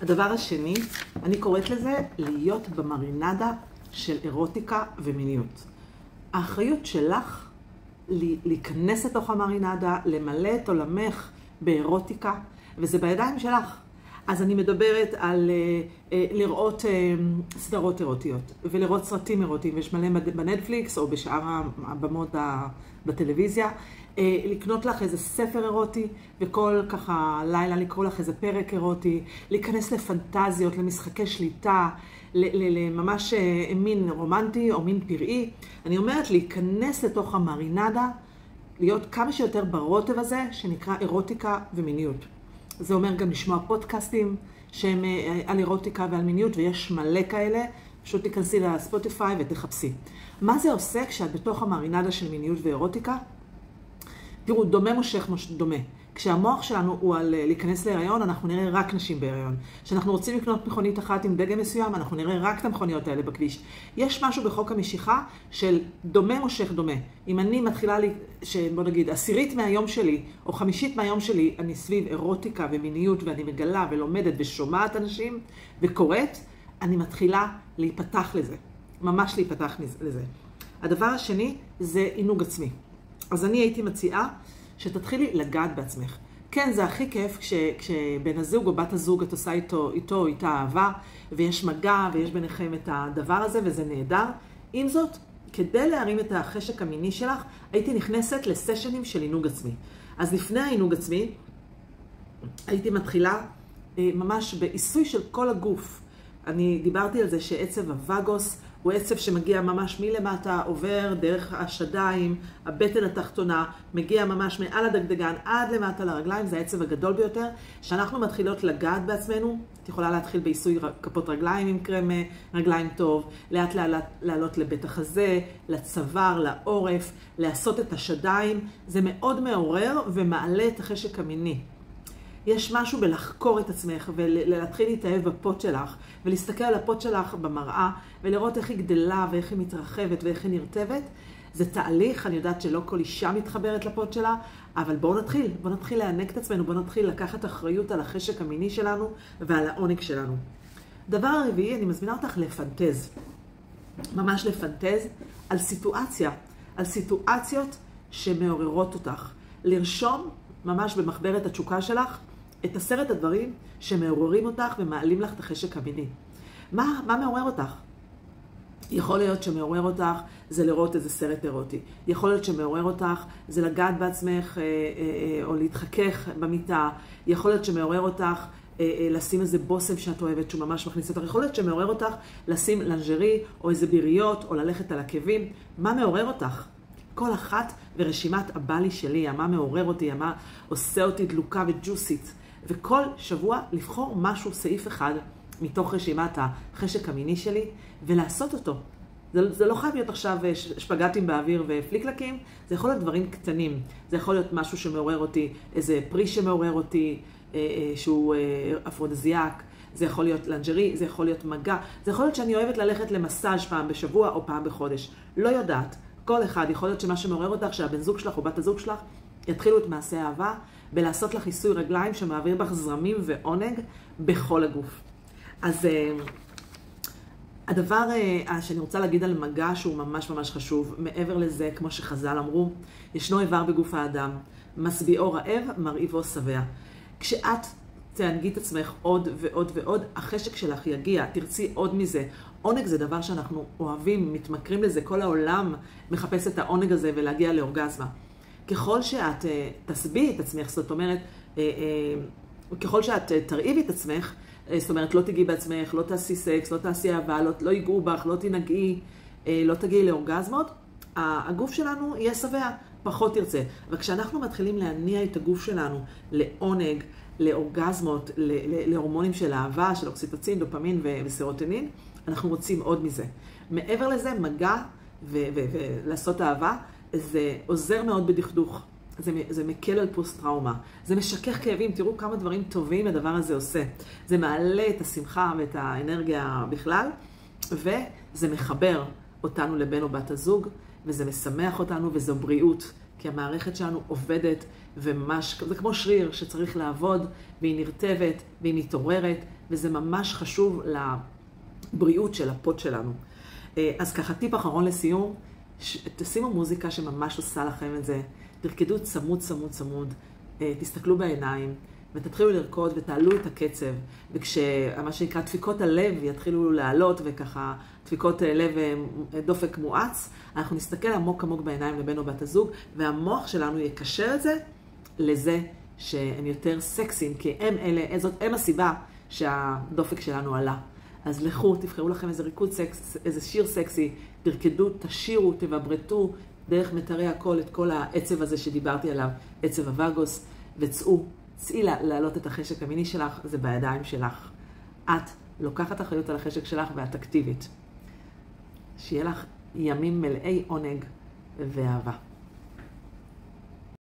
הדבר השני, אני קוראת לזה להיות במרינדה של אירוטיקה ומיניות. האחריות שלך להיכנס לתוך המרינדה, למלא את עולמך באירוטיקה, וזה בידיים שלך. אז אני מדברת על לראות סדרות אירוטיות, ולראות סרטים אירוטיים, ויש מלא בנטפליקס או בשאר הבמות בטלוויזיה, לקנות לך איזה ספר אירוטי, וכל ככה לילה לקרוא לך איזה פרק אירוטי, להיכנס לפנטזיות, למשחקי שליטה, לממש מין רומנטי או מין פראי. אני אומרת להיכנס לתוך המרינדה, להיות כמה שיותר ברוטב הזה שנקרא אירוטיקה ומיניות. זה אומר גם לשמוע פודקאסטים שהם על אירוטיקה ועל מיניות, ויש מלא כאלה. פשוט תיכנסי לספוטיפיי ותחפשי. מה זה עושה כשאת בתוך המרינדה של מיניות ואירוטיקה? תראו, דומה מושך דומה. כשהמוח שלנו הוא על להיכנס להיריון, אנחנו נראה רק נשים בהיריון. כשאנחנו רוצים לקנות מכונית אחת עם דגם מסוים, אנחנו נראה רק את המכוניות האלה בכביש. יש משהו בחוק המשיכה של דומה מושך דומה. אם אני מתחילה, בוא נגיד, 10 מהיום שלי, או 5 מהיום שלי, אני סביב אירוטיקה ומיניות, ואני מגלה ולומדת ושומעת אנשים, וקוראת, אני מתחילה להיפתח לזה. ממש להיפתח לזה. הדבר השני זה עינוג עצמי. אז אני הייתי מציעה שתתחילי לגעת בעצמך. כן, זה הכי כיף כשבן הזוג או בת הזוג את עושה איתו איתה אהבה, ויש מגע ויש ביניכם את הדבר הזה, וזה נהדר. עם זאת, כדי להרים את החשק המיני שלך, הייתי נכנסת לסשנים של עינוג עצמי. אז לפני העינוג עצמי, הייתי מתחילה ממש בעיסוי של כל הגוף. אני דיברתי על זה שעצב הווגוס הוא עצב שמגיע ממש מלמטה, עובר דרך השדיים, הבטן התחתונה, מגיע ממש מעל הדגדגן עד למטה לרגליים, זה העצב הגדול ביותר. שאנחנו מתחילות לגעת בעצמנו, את יכולה להתחיל בעיסוי כפות רגליים עם קרם רגליים טוב, לאט לעלות לבית החזה, לצוואר, לעורף, לעשות את השדיים, זה מאוד מעורר ומעלה את החשק המיני. יש משהו בלחקור את עצמך ולהתחיל להתאהב בפות שלך, ולהסתכל על הפות שלך במראה, ולראות איך היא גדלה ואיך היא מתרחבת ואיך היא נרטבת. זה תהליך, אני יודעת שלא כל אישה מתחברת לפות שלה, אבל בואו נתחיל להענק את עצמנו, בואו נתחיל לקחת אחריות על החשק המיני שלנו ועל העונג שלנו. דבר הרביעי, אני מזמינה אותך לפנטז, ממש לפנטז על סיטואציות שמעוררות אותך. לרשום ממש במחברת התשוקה שלך את 10 הדברים שמעוררים אותך ומעלים לך את החשק המיני. מה מעורר אותך? יכול להיות שמעורר אותך זה לראות איזה סרט אירוטי. יכול להיות שמעורר אותך זה לגעת בעצמך או להתחכך במיטה. יכול להיות שמעורר אותך לשים איזה בושם שאת אוהבת שהוא ממש מכניס אותך. יכול להיות שמעורר אותך לשים לנג'רי או איזה ביריות או ללכת על עקבים. מה מעורר אותך? כל אחת ורשימת הבא שלי, מה מעורר אותי, מה עושה אותי דלוקה וג'וסית. וכל שבוע לבחור משהו, סעיף אחד, מתוך רשימת החשק המיני שלי, ולעשות אותו. זה לא חייב להיות עכשיו שפגטים באוויר ופליקלקים, זה יכול להיות דברים קטנים. זה יכול להיות משהו שמעורר אותי, איזה פרי שמעורר אותי, שהוא אפרודזיאק, זה יכול להיות לנג'רי, זה יכול להיות מגע, זה יכול להיות שאני אוהבת ללכת למסאז' פעם בשבוע או פעם בחודש. לא יודעת. כל אחד, יכול להיות שמה שמעורר אותך, שהבן זוג שלך או בת הזוג שלך יתחילו את מעשה האהבה, בלעשות לך עיסוי רגליים שמעביר בך זרמים ועונג בכל הגוף. אז הדבר שאני רוצה להגיד על מגע שהוא ממש ממש חשוב, מעבר לזה, כמו שחז"ל אמרו, ישנו איבר בגוף האדם, משביעו רעב, מרעיבו שבע. כשאת תענגי את עצמך עוד ועוד ועוד, החשק שלך יגיע, תרצי עוד מזה. עונג זה דבר שאנחנו אוהבים, מתמכרים לזה, כל העולם מחפש את העונג הזה ולהגיע לאורגזמה. ככל שאת תסביעי את עצמך, זאת אומרת, ככל שאת תרעיבי את עצמך, זאת אומרת, לא תגיעי בעצמך, לא תעשי סקס, לא תעשי אהבה, לא ייגעו בך, לא תנגעי, לא תגיעי לאורגזמות, הגוף שלנו יהיה שבע, פחות תרצה. וכשאנחנו מתחילים להניע את הגוף שלנו לעונג, לאורגזמות, להורמונים של אהבה, של אוקסיטוצין, דופמין וסרוטונין, אנחנו רוצים עוד מזה. מעבר לזה, מגע ולעשות אהבה, זה עוזר מאוד בדכדוך. זה מקל על פוסט-טראומה. זה משכך כאבים. תראו כמה דברים טובים הדבר הזה עושה. זה מעלה את השמחה ואת האנרגיה בכלל, וזה מחבר אותנו לבן או בת הזוג, וזה משמח אותנו, וזו בריאות. כי המערכת שלנו עובדת, וממש, זה כמו שריר שצריך לעבוד, והיא נרטבת, והיא מתעוררת, וזה ממש חשוב לבריאות של הפוד שלנו. אז ככה, טיפ אחרון לסיום, תשימו מוזיקה שממש עושה לכם את זה, תרקדו צמוד, צמוד, צמוד, תסתכלו בעיניים, ותתחילו לרקוד ותעלו את הקצב, וכשמה שנקרא דפיקות הלב יתחילו לעלות, וככה דפיקות לב דופק מואץ, אנחנו נסתכל עמוק עמוק בעיניים לבן או בת הזוג, והמוח שלנו יקשר את זה לזה שהם יותר סקסיים, כי הם הסיבה שהדופק שלנו עלה. אז לכו, תבחרו לכם איזה ריקוד סקס, איזה שיר סקסי, תרקדו, תשירו, תבברטו דרך מיתרי הקול את כל העצב הזה שדיברתי עליו, עצב הווגוס, צאי להעלות את החשק המיני שלך, זה בידיים שלך. את לוקחת אחריות על החשק שלך ואת אקטיבית. שיהיה לך ימים מלאי עונג ואהבה.